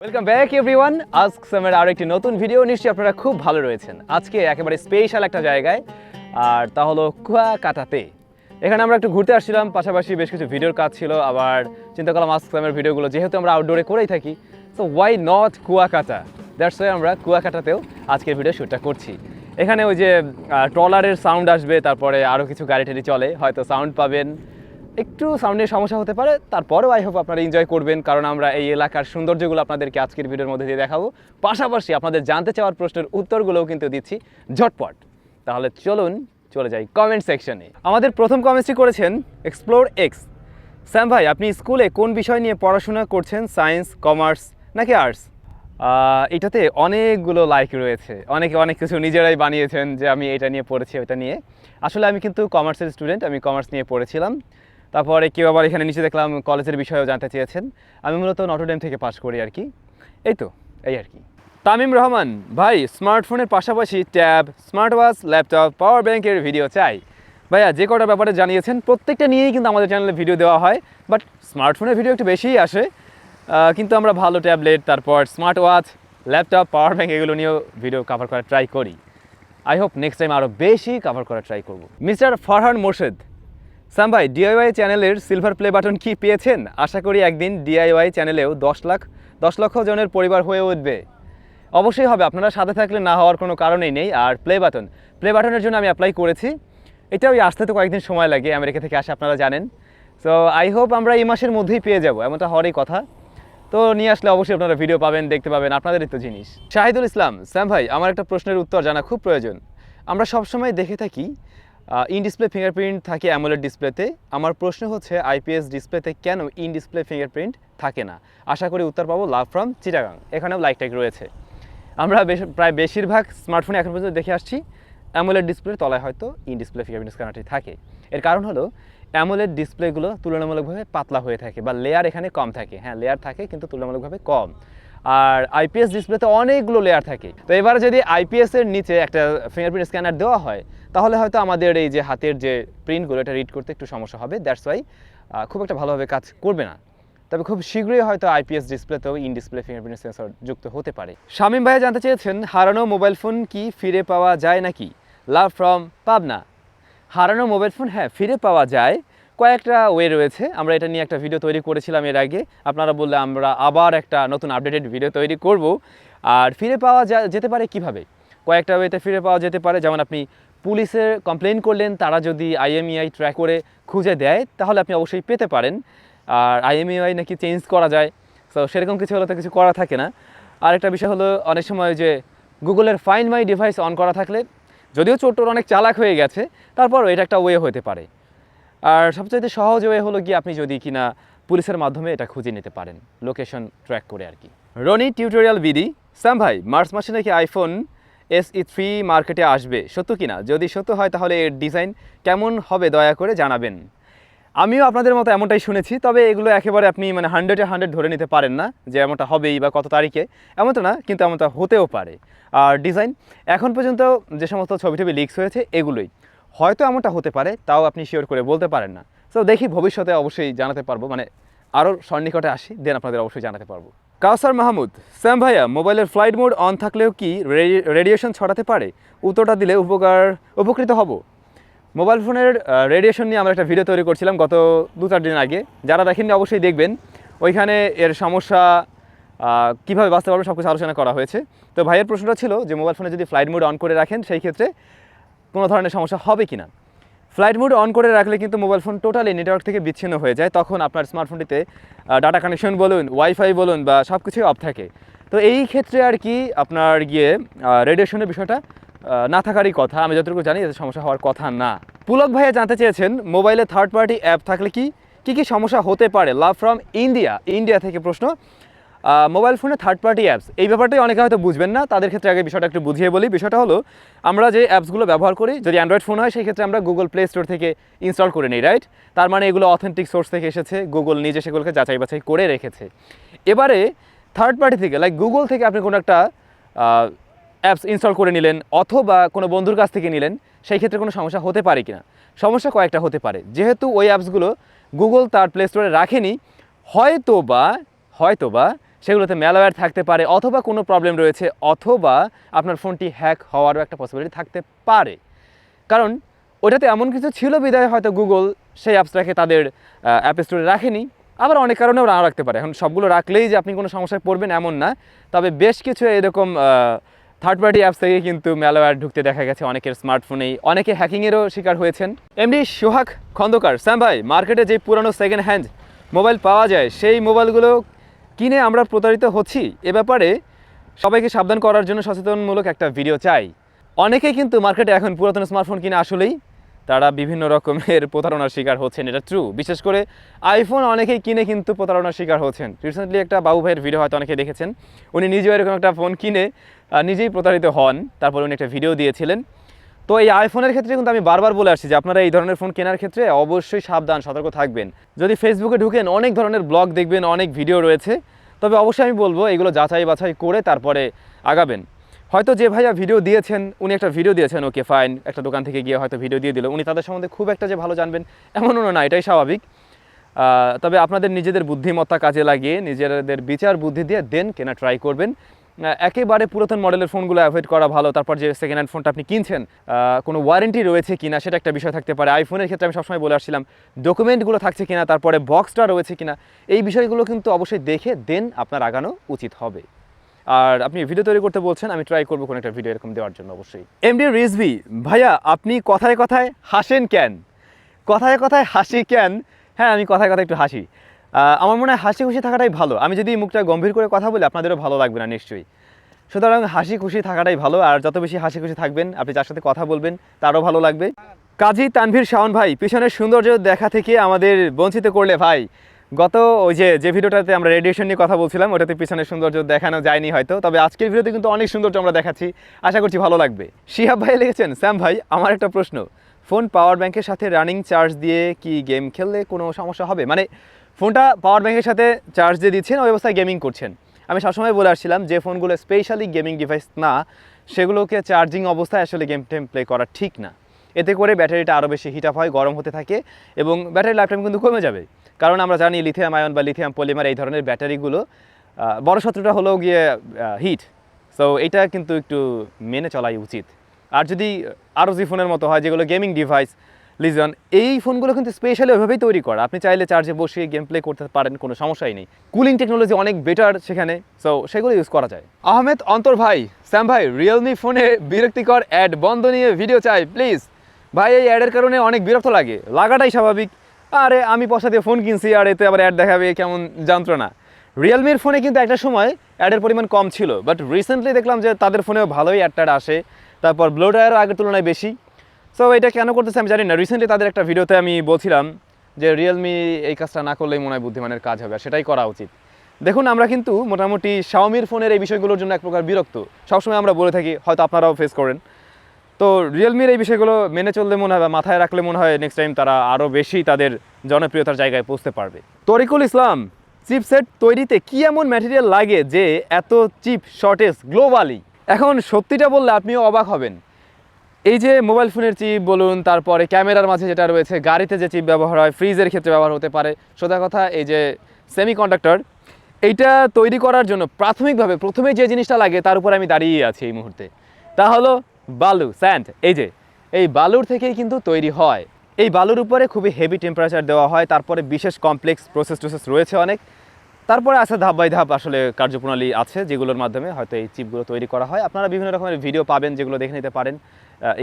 Welcome back everyone. আজকের আরও একটি নতুন ভিডিও, নিশ্চয়ই আপনারা খুব ভালো রয়েছেন। আজকে একেবারে স্পেশাল একটা জায়গায়, আর তা হলো কুয়াকাটাতে। এখানে আমরা একটু ঘুরতে আসছিলাম, পাশাপাশি বেশ কিছু ভিডিওর কাজ ছিল। আবার চিন্তা করলাম আজকের ভিডিওগুলো যেহেতু আমরা আউটডোরে করেই থাকি, so why not Kuakata. That's why আমরা কুয়াকাটাতেও আজকের ভিডিও শ্যুটটা করছি। এখানে ওই যে ট্রলারের সাউন্ড আসবে, তারপরে আরও কিছু গাড়ি টাড়ি চলে, হয়তো সাউন্ড পাবেন, একটু সাউন্ডের সমস্যা হতে পারে, তারপরেও আই হোপ আপনারা এনজয় করবেন, কারণ আমরা এই এলাকার সৌন্দর্যগুলো আপনাদেরকে আজকের ভিডিওর মধ্যে দিয়ে দেখাবো। পাশাপাশি আপনাদের জানতে চাওয়ার প্রশ্নের উত্তরগুলোও কিন্তু দিচ্ছি ঝটপট। তাহলে চলুন চলে যাই কমেন্ট সেকশনে। আমাদের প্রথম কমেন্টটি করেছেন এক্সপ্লোর এক্স। স্যাম ভাই, আপনি স্কুলে কোন বিষয় নিয়ে পড়াশোনা করছেন, সায়েন্স, কমার্স নাকি আর্টস? এটাতে অনেকগুলো লাইক রয়েছে, অনেকে অনেক কিছু নিজেরাই বানিয়েছেন যে আমি এটা নিয়ে পড়েছি ওটা নিয়ে। আসলে আমি কিন্তু কমার্সের স্টুডেন্ট, আমি কমার্স নিয়ে পড়েছিলাম। তারপরে কেউ আবার এখানে নিচে দেখলাম কলেজের বিষয়েও জানতে চেয়েছেন। আমি মূলত নটরডেম থেকে পাশ করি আর কি। এই আর কি। তামিম রহমান ভাই, স্মার্টফোনের পাশাপাশি ট্যাব, স্মার্ট ওয়াচ, ল্যাপটপ, পাওয়ার ব্যাংকের ভিডিও চাই। ভাইয়া, যে কটা ব্যাপারে জানিয়েছেন প্রত্যেকটা নিয়েই কিন্তু আমাদের চ্যানেলে ভিডিও দেওয়া হয়, বাট স্মার্টফোনের ভিডিও একটু বেশিই আসে। কিন্তু আমরা ভালো ট্যাবলেট, তারপর smart watch, laptop, power bank এগুলো নিয়েও ভিডিও কভার করার ট্রাই করি। আই হোপ নেক্সট টাইম আরও বেশি কভার করার ট্রাই করব। মিস্টার ফরহান মোর্শেদ, সাম ভাই ডিআইওয়াই চ্যানেলের সিলভার প্লে বাটন কি পেয়েছেন? আশা করি একদিন ডিআইওয়াই চ্যানেলেও 10 লক্ষ জনের পরিবার হয়ে উঠবে। অবশ্যই হবে, আপনারা সাথে থাকলে না হওয়ার কোনো কারণেই নেই। আর প্লে বাটনের জন্য আমি অ্যাপ্লাই করেছি। এটা ওই আসতে তো কয়েকদিন সময় লাগে, আমেরিকা থেকে আসে আপনারা জানেন। সো আই হোপ আমরা এই মাসের মধ্যেই পেয়ে যাবো, এমনটা হওয়ারই কথা। তো নিয়ে আসলে অবশ্যই আপনারা ভিডিও পাবেন, দেখতে পাবেন, আপনাদেরই তো জিনিস। শাহিদুল ইসলাম, স্যাম ভাই আমার একটা প্রশ্নের উত্তর জানা খুব প্রয়োজন। আমরা সবসময় দেখে থাকি ইন ডিসপ্লে ফিঙ্গারপ্রিন্ট থাকে অ্যামোলেড ডিসপ্লেতে। আমার প্রশ্ন হচ্ছে আইপিএস ডিসপ্লেতে কেন ইন ডিসপ্লে ফিঙ্গারপ্রিন্ট থাকে না? আশা করি উত্তর পাবো। Love from Chittagong. এখানেও লাইক টাইক রয়েছে। আমরা প্রায় বেশিরভাগ স্মার্টফোনে এখন পর্যন্ত দেখে আসছি অ্যামোলেড ডিসপ্লের তলায় হয়তো ইন ডিসপ্লে ফিঙ্গারপ্রিন্ট স্ক্যানারটি থাকে। এর কারণ হলো অ্যামোলেড ডিসপ্লেগুলো তুলনামূলকভাবে পাতলা হয়ে থাকে, বা লেয়ার এখানে কম থাকে। হ্যাঁ, লেয়ার থাকে কিন্তু তুলনামূলকভাবে কম। আর আইপিএস ডিসপ্লেতে অনেকগুলো লেয়ার থাকে। তো এবারে যদি আইপিএসের নিচে একটা ফিঙ্গারপ্রিন্ট স্ক্যানার দেওয়া হয়, তাহলে হয়তো আমাদের এই যে হাতের যে প্রিন্টগুলো এটা রিড করতে একটু সমস্যা হবে। দ্যাটস ওয়াই খুব একটা ভালোভাবে কাজ করবে না। তবে খুব শীঘ্রই হয়তো আইপিএস ডিসপ্লেতেও ইন ডিসপ্লে ফিঙ্গারপ্রিন্ট সেন্সর যুক্ত হতে পারে। শামীম ভাইয়া জানতে চেয়েছেন হারানো মোবাইল ফোন কি ফিরে পাওয়া যায় নাকি? Love from Pabna. হারানো মোবাইল ফোন হ্যাঁ ফিরে পাওয়া যায়, কয়েকটা ওয়ে রয়েছে। আমরা এটা নিয়ে একটা ভিডিও তৈরি করেছিলাম এর আগে, আপনারা বললে আমরা আবার একটা নতুন আপডেটেড ভিডিও তৈরি করব। আর ফিরে পাওয়া যেতে পারে কিভাবে? কয়েকটা ওয়েতে ফিরে পাওয়া যেতে পারে। যেমন আপনি পুলিশের কমপ্লেন করলেন, তারা যদি আইএমইআই ট্র্যাক করে খুঁজে দেয় তাহলে আপনি অবশ্যই পেতে পারেন। আর আইএমইআই নাকি চেঞ্জ করা যায়, সো সেরকম কিছু হলে তো কিছু করা থাকে না। আরেকটা বিষয় হলো অনেক সময় যে গুগলের ফাইন্ড মাই ডিভাইস অন করা থাকলে, যদিও চোরটোর অনেক চালাক হয়ে গেছে, তারপরও এটা একটা ওয়ে হতে পারে। আর সবচেয়ে সহজ ওয়ে হলো কি আপনি যদি কিনা পুলিশের মাধ্যমে এটা খুঁজে নিতে পারেন, লোকেশন ট্র্যাক করে আর কি। রনি টিউটোরিয়াল বিডি, স্যাম ভাই মার্চ মাসে নাকি আইফোন SE3 মার্কেটে আসবে, সত্য কিনা? যদি সত্য হয় তাহলে এর ডিজাইন কেমন হবে দয়া করে জানাবেন। আমিও আপনাদের মতো এমনটাই শুনেছি, তবে এগুলো একেবারে আপনি মানে 100-এ 100 ধরে নিতে পারেন না যে এমনটা হবেই বা কত তারিখে, এমনটা না, কিন্তু এমনটা হতেও পারে। আর ডিজাইন এখন পর্যন্ত যে সমস্ত ছবি লিক্স হয়েছে এগুলোই, হয়তো এমনটা হতে পারে, তাও আপনি শিওর করে বলতে পারেন না। তো দেখি ভবিষ্যতে অবশ্যই জানাতে পারবো, মানে আরও সন্নিকটে আসি দেন আপনাদের অবশ্যই জানাতে পারবো। কাউসার মাহমুদ, স্যাম ভাইয়া মোবাইলের ফ্লাইট মোড অন থাকলেও কি রেডিয়েশন ছড়াতে পারে? উত্তরটা দিলে উপকৃত হব। মোবাইল ফোনের রেডিয়েশন নিয়ে আমরা একটা ভিডিও তৈরি করছিলাম গত 2-4 দিন আগে, যারা দেখেননি অবশ্যই দেখবেন। ওইখানে এর সমস্যা কীভাবে বাঁচতে পারবে সব কিছু আলোচনা করা হয়েছে। তো ভাইয়ের প্রশ্নটা ছিল যে মোবাইল ফোনে যদি ফ্লাইট মোড অন করে রাখেন সেই ক্ষেত্রে কোনো ধরনের সমস্যা হবে কি না। ফ্লাইট মোড অন করে রাখলে কিন্তু মোবাইল ফোন টোটালি নেটওয়ার্ক থেকে বিচ্ছিন্ন হয়ে যায়, তখন আপনার স্মার্টফোনটিতে ডাটা কানেকশন বলুন, ওয়াইফাই বলুন বা সব কিছুই অফ থাকে। তো এই ক্ষেত্রে আর কি আপনার গিয়ে রেডিয়েশনের বিষয়টা না থাকারই কথা, আমি যতটুকু জানি এতে সমস্যা হওয়ার কথা না। পুলক ভাইয়া জানতে চেয়েছেন মোবাইলে থার্ড পার্টি অ্যাপ থাকলে কি সমস্যা হতে পারে? লাভ ফ্রম ইন্ডিয়া থেকে প্রশ্ন। মোবাইল ফোনে থার্ড পার্টি অ্যাপস এই ব্যাপারটাই অনেকে হয়তো বুঝবেন না, তাদের ক্ষেত্রে আগে বিষয়টা একটু বুঝিয়ে বলি। বিষয়টা হলো আমরা যে অ্যাপসগুলো ব্যবহার করি, যদি অ্যান্ড্রয়েড ফোন হয় সেই ক্ষেত্রে আমরা গুগল প্লে স্টোর থেকে ইনস্টল করে নিই, রাইট? তার মানে এগুলো অথেন্টিক সোর্স থেকে এসেছে, গুগল নিজে সেগুলোকে যাচাই বাছাই করে রেখেছে। এবারে থার্ড পার্টি থেকে লাইক গুগল থেকে আপনি কোনো একটা অ্যাপস ইনস্টল করে নিলেন অথবা কোনো বন্ধুর কাছ থেকে নিলেন, সেই ক্ষেত্রে কোনো সমস্যা হতে পারে কি না? সমস্যা কয়েকটা হতে পারে। যেহেতু ওই অ্যাপসগুলো গুগল তার প্লে স্টোরে রাখেনি, হয়তোবা সেগুলোতে ম্যালওয়্যার থাকতে পারে, অথবা কোনো প্রবলেম রয়েছে, অথবা আপনার ফোনটি হ্যাক হওয়ারও একটা পসিবিলিটি থাকতে পারে। কারণ ওটাতে এমন কিছু ছিল বিধায় হয়তো গুগল সেই অ্যাপসটাকে তাদের অ্যাপ স্টোরে রাখেনি, আবার অনেক কারণে ওরা রাখতে পারে। এখন সবগুলো রাখলেই যে আপনি কোনো সমস্যায় পড়বেন এমন না, তবে বেশ কিছু এরকম থার্ড পার্টি অ্যাপস থেকে কিন্তু ম্যালওয়্যার ঢুকতে দেখা গেছে অনেকের স্মার্টফোনেই, অনেকে হ্যাকিংয়েরও শিকার হয়েছেন। এমডি সোহাগ খন্দকার, স্যাম ভাই, মার্কেটে যে পুরানো সেকেন্ড হ্যান্ড মোবাইল পাওয়া যায় সেই মোবাইলগুলো কিনে আমরা প্রতারিত হচ্ছি, এ ব্যাপারে সবাইকে সাবধান করার জন্য সচেতনমূলক একটা ভিডিও চাই। অনেকেই কিন্তু মার্কেটে এখন পুরাতন স্মার্টফোন কিনে আসলেই তারা বিভিন্ন রকমের প্রতারণার শিকার হচ্ছেন, এটা ট্রু। বিশেষ করে আইফোন অনেকেই কিনে কিন্তু প্রতারণার শিকার হচ্ছেন। রিসেন্টলি একটা বাবু ভাইয়ের ভিডিও হয়তো অনেকে দেখেছেন, উনি নিজেও এরকম একটা ফোন কিনে নিজেই প্রতারিত হন, তারপর উনি একটা ভিডিও দিয়েছিলেন। তো এই আইফোনের ক্ষেত্রে কিন্তু আমি বারবার বলে আসছি যে আপনারা এই ধরনের ফোন কেনার ক্ষেত্রে অবশ্যই সাবধান, সতর্ক থাকবেন। যদি ফেসবুকে ঢুকেন অনেক ধরনের ব্লগ দেখবেন, অনেক ভিডিও রয়েছে, তবে অবশ্যই আমি বলবো এগুলো যাচাই বাছাই করে তারপরে আগাবেন। হয়তো যে ভাইয়া ভিডিও দিয়েছেন উনি একটা ভিডিও দিয়েছেন, ওকে ফাইন, একটা দোকান থেকে গিয়ে হয়তো ভিডিও দিয়ে দিল, উনি তাদের সম্বন্ধে খুব একটা যে ভালো জানবেন এমনও না, এটাই স্বাভাবিক। তবে আপনাদের নিজেদের বুদ্ধিমত্তা কাজে লাগিয়ে নিজেদের বিচার বুদ্ধি দিয়ে দেন কেনা ট্রাই করবেন। একেবারে পুরাতন মডেলের ফোনগুলো অ্যাভয়েড করা ভালো। তারপর যে সেকেন্ড হ্যান্ড ফোনটা আপনি কিনছেন কোনো ওয়ারেন্টি রয়েছে কিনা সেটা একটা বিষয় থাকতে পারে। আইফোনের ক্ষেত্রে আমি সবসময় বলে আসছিলাম ডকুমেন্টগুলো থাকছে কিনা, তারপরে বক্সটা রয়েছে কিনা, এই বিষয়গুলো কিন্তু অবশ্যই দেখে দেন আপনার আগানো উচিত হবে। আর আপনি ভিডিও তৈরি করতে বলছেন, আমি ট্রাই করবো কোনো একটা ভিডিও এরকম দেওয়ার জন্য অবশ্যই। এমডি রিজভি ভাইয়া, আপনি কথায় কথায় হাসেন কেন? কথায় কথায় হাসি কেন? হ্যাঁ, আমি কথায় কথায় একটু হাসি। আমার মনে হয় হাসি খুশি থাকাটাই ভালো। আমি যদি মুখটা গম্ভীর করে কথা বলি আপনাদেরও ভালো লাগবে না নিশ্চয়ই। সুতরাং হাসি খুশি থাকাটাই ভালো, আর যত বেশি হাসি খুশি থাকবেন আপনি যার সাথে কথা বলবেন তারও ভালো লাগবে। কাজী তানভীর শাওন ভাই, পিছনের সৌন্দর্য দেখা থেকে আমাদের বঞ্চিত করলে ভাই। গত ওই যে ভিডিওটাতে আমরা রেডিয়েশন নিয়ে কথা বলছিলাম, ওটাতে পিছনের সৌন্দর্য দেখানো যায়নি হয়তো, তবে আজকের ভিডিওতে কিন্তু অনেক সৌন্দর্য আমরা দেখাচ্ছি, আশা করছি ভালো লাগবে। শিহাব ভাই লিখেছেন, স্যাম ভাই আমার একটা প্রশ্ন, ফোন পাওয়ার ব্যাংকের সাথে রানিং চার্জ দিয়ে কি গেম খেললে কোনো সমস্যা হবে? মানে ফোনটা পাওয়ার ব্যাংকের সাথে চার্জ দিয়ে দিচ্ছেন, ওই অবস্থায় গেমিং করছেন। আমি সবসময় বলে আসছিলাম যে ফোনগুলো স্পেশালি গেমিং ডিভাইস না, সেগুলোকে চার্জিং অবস্থায় আসলে গেম টেম প্লে করা ঠিক না। এতে করে ব্যাটারিটা আরও বেশি হিট আপ হয়, গরম হতে থাকে এবং ব্যাটারি লাইফ টাইম কিন্তু কমে যাবে। কারণ আমরা জানি লিথিয়াম আয়ন বা লিথিয়াম পলিমার এই ধরনের ব্যাটারিগুলো বড় শত্রুটা হলো গিয়ে হিট। সো এটা কিন্তু একটু মেনে চলাই উচিত। আর যদি আরও যে ফোনের মতো হয় যেগুলো গেমিং ডিভাইস, লিজন, এই ফোনগুলো কিন্তু স্পেশালি ওইভাবেই তৈরি করা, আপনি চাইলে চার্জে বসিয়ে গেম প্লে করতে পারেন, কোনো সমস্যাই নেই। কুলিং টেকনোলজি অনেক বেটার সেখানে, সো সেগুলো ইউজ করা যায়। আহমেদ অন্তর ভাই, স্যাম ভাই রিয়েলমি ফোনে বিরক্তিকর অ্যাড বন্ধ নিয়ে ভিডিও চাই প্লিজ। ভাই এই অ্যাডের কারণে অনেক বিরক্ত লাগে, লাগাটাই স্বাভাবিক। আরে আমি পয়সা দিয়ে ফোন কিনছি আর এতে আবার অ্যাড দেখাবে, কেমন যন্ত্রণা। রিয়েলমির ফোনে কিন্তু একটা সময় অ্যাডের পরিমাণ কম ছিল, বাট রিসেন্টলি দেখলাম যে তাদের ফোনেও ভালোই অ্যাড আসে, তারপর ব্লোটারও আগের তুলনায় বেশি। সো এটা কেন করতেছে আমি জানি না। রিসেন্টলি তাদের একটা ভিডিওতে আমি বলছিলাম যে রিয়েলমি এই কাজটা না করলেই মনে হয় বুদ্ধিমানের কাজ হবে, আর সেটাই করা উচিত। দেখুন আমরা কিন্তু মোটামুটি শাওমির ফোনের এই বিষয়গুলোর জন্য এক প্রকার বিরক্ত, সবসময় আমরা বলে থাকি, হয়তো আপনারাও ফেস করেন। তো রিয়েলমির এই বিষয়গুলো মেনে চললে মনে হয় বা মাথায় রাখলে মনে হয় নেক্সট টাইম তারা আরও বেশি তাদের জনপ্রিয়তার জায়গায় পৌঁছতে পারবে। তরিকুল ইসলাম, চিপসেট তৈরিতে কী এমন ম্যাটেরিয়াল লাগে যে এত চিপ শর্টেজ গ্লোবালি? এখন সত্যিটা বললে আপনিও অবাক হবেন। এই যে মোবাইল ফোনের চিপ বলুন, তারপরে ক্যামেরার মাঝে যেটা রয়েছে, গাড়িতে যে চিপ ব্যবহার হয়, ফ্রিজের ক্ষেত্রে ব্যবহার হতে পারে, সোজা কথা এই যে সেমিকন্ডাক্টর, এইটা তৈরি করার জন্য প্রাথমিকভাবে প্রথমে যে জিনিসটা লাগে তার উপর আমি দাঁড়িয়ে আছি এই মুহূর্তে, তা হলো বালু, স্যান্ড। এই বালুর থেকেই কিন্তু তৈরি হয়। এই বালুর উপরে খুবই হেভি টেম্পারেচার দেওয়া হয়, তারপরে বিশেষ কমপ্লেক্স প্রসেস রয়েছে অনেক, তারপরে আছে ধাপ বাই ধাপ আসলে কার্যপ্রণালী আছে যেগুলোর মাধ্যমে হয়তো এই চিপগুলো তৈরি করা হয়। আপনারা বিভিন্ন রকমের ভিডিও পাবেন যেগুলো দেখে নিতে পারেন,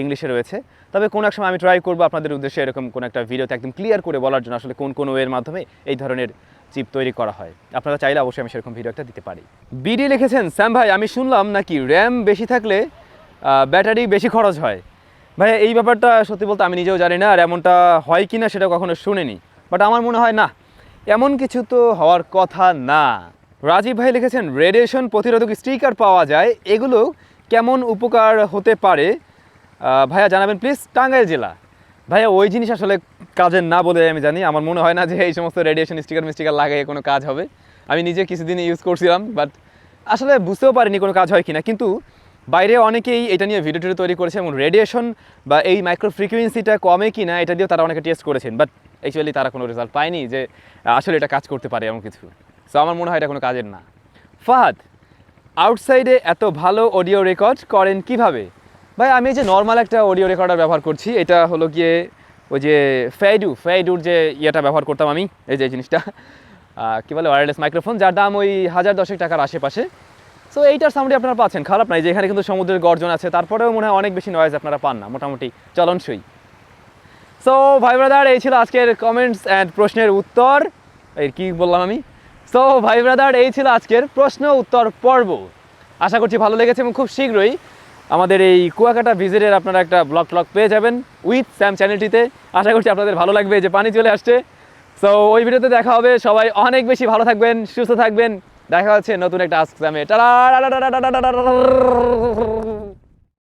ইংলিশে রয়েছে। তবে কোনো এক সময় আমি ট্রাই করবো আপনাদের উদ্দেশ্যে এরকম কোনো একটা ভিডিওতে একদম ক্লিয়ার করে বলার জন্য আসলে কোন ওয়ের মাধ্যমে এই ধরনের চিপ তৈরি করা হয়। আপনারা চাইলে অবশ্যই আমি সেরকম ভিডিও একটা দিতে পারি। বিডি লিখেছেন, স্যাম ভাই আমি শুনলাম নাকি র্যাম বেশি থাকলে ব্যাটারি বেশি খরচ হয়। ভাই এই ব্যাপারটা সত্যি বলতে আমি নিজেও জানি না, আর এমনটা হয় কি না সেটা কখনো শুনিনি, বাট আমার মনে হয় না, এমন কিছু তো হওয়ার কথা না। রাজীব ভাই লিখেছেন, রেডিয়েশন প্রতিরোধক স্টিকার পাওয়া যায়, এগুলো কেমন উপকার হতে পারে ভাইয়া জানাবেন প্লিজ। টাঙ্গাইল জেলা। ভাইয়া ওই জিনিস আসলে কাজের না বলে আমি জানি, আমার মনে হয় না যে এই সমস্ত রেডিয়েশন স্টিকার লাগিয়ে কোনো কাজ হবে। আমি নিজে কিছুদিন ইউজ করছিলাম, বাট আসলে বুঝতেও পারিনি কোনো কাজ হয় কিনা। কিন্তু বাইরে অনেকেই এটা নিয়ে ভিডিও তৈরি করেছে এবং রেডিয়েশন বা এই মাইক্রো ফ্রিকোয়েন্সিটা কমে কিনা এটা দিয়েও তারা অনেকে টেস্ট করেছেন, বাট অ্যাকচুয়ালি তারা কোনো রেজাল্ট পায়নি যে আসলে এটা কাজ করতে পারে এমন কিছু। সো আমার মনে হয় এটা কোনো কাজের না। ফাহাদ, আউটসাইডে এত ভালো অডিও রেকর্ড করেন কিভাবে? ভাই আমি এই যে নর্মাল একটা অডিও রেকর্ডার ব্যবহার করছি, এটা হলো গিয়ে ওই যে ফেডুর যে ইয়েটা ব্যবহার করতাম আমি, এই যে জিনিসটা কী বলে ওয়্যারলেস মাইক্রোফোন, যার দাম ওই 1010 টাকার আশেপাশে। সো এইটার সাউন্ডে আপনারা পাচ্ছেন, খারাপ নাই, যে এখানে কিন্তু সমুদ্রের গর্জন আছে, তারপরেও মনে হয় অনেক বেশি নয়েজ আপনারা পান না, মোটামুটি চলনসই। সো ভাই ব্রাদার, এই ছিল আজকের কমেন্টস অ্যান্ড প্রশ্নের উত্তর। এই কি বললাম আমি? সো ভাই ব্রাদার, এই ছিল আজকের প্রশ্ন উত্তর পর্ব। আশা করছি ভালো লেগেছে এবং খুব শীঘ্রই আমাদের এই কুয়াকাটা ভিজিটের আপনারা একটা ব্লগ পেয়ে যাবেন উইথ স্যাম চ্যানেলটিতে। আশা করছি আপনাদের ভালো লাগবে, যে পানি চলে আসছে। সো ওই ভিডিওতে দেখা হবে। সবাই অনেক বেশি ভালো থাকবেন, সুস্থ থাকবেন। দেখা হচ্ছে নতুন একটা আস্ক স্যামে। টাটা।